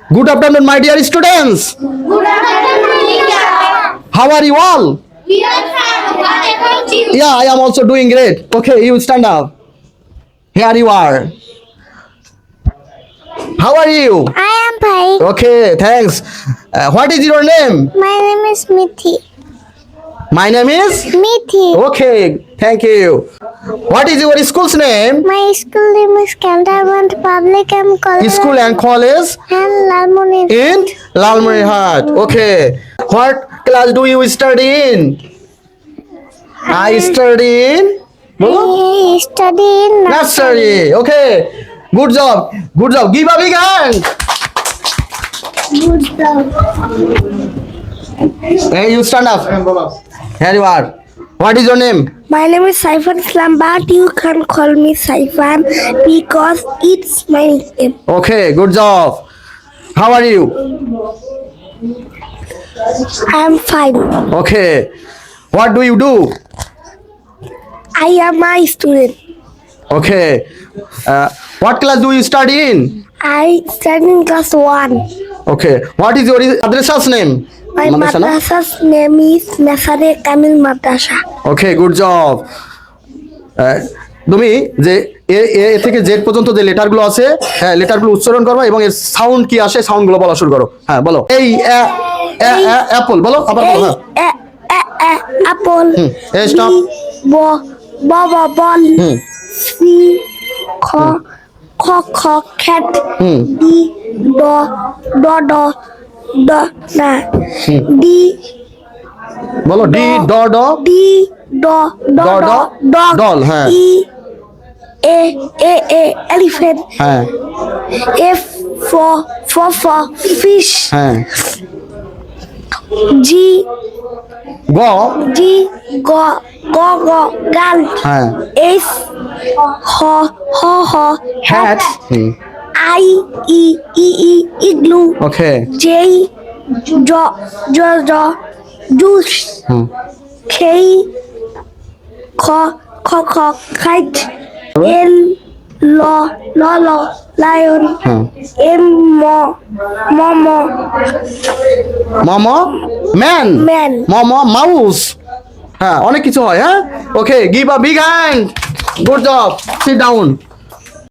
Good afternoon, my dear students. Good afternoon, teacher. How are you all? We are fine. What about you? Yeah, I am also doing great. Okay, you stand up. Here you are. How are you? I am fine. Okay, thanks. What is your name? My name is Mithi. My name is? Mithi. Okay, thank you. What is your school's name? My school name is Cantonment Public and College. School and college And Lalmoni. in Lalmarhat. Okay. What class do you study in? I study in I study in nursery. Okay. Good job. Good job. Give a big hand. Good job. Hey, you stand up. Here you are. What is your name? My name is Saifan Islam, but you can call me Saifan because it's my name. Okay. Good job. How are you? I am fine. Okay. What do you do? I am a student. Okay. What class do you study in? I study in class 1. Okay. What is your madrasa's name? My Madrasa, no? madrasa's name is Nasare Kamil Madrasa. Okay good job তুমি যে এ এ থেকে Z পর্যন্ত যে লেটারগুলো আছে হ্যাঁ লেটারগুলো উচ্চারণ করো এবং এর সাউন্ড কি আসে সাউন্ডগুলো বলা শুরু করো হ্যাঁ বলো এই অ্যাপল বলো আবার বলো হ্যাঁ Apple. A stop. Ball. C cat. D D বলো ডি ড ড D dog. Doll, হ্যাঁ। A elephant. হ্যাঁ F for fish. হ্যাঁ G go gal. হ্যাঁ H hat. Hat I igloo. Okay J juice. K kite. L lion. M momo মামা man man. মামা mouse হ্যাঁ অনেক কিছু হয় হ্যাঁ okay give a big hand good job sit down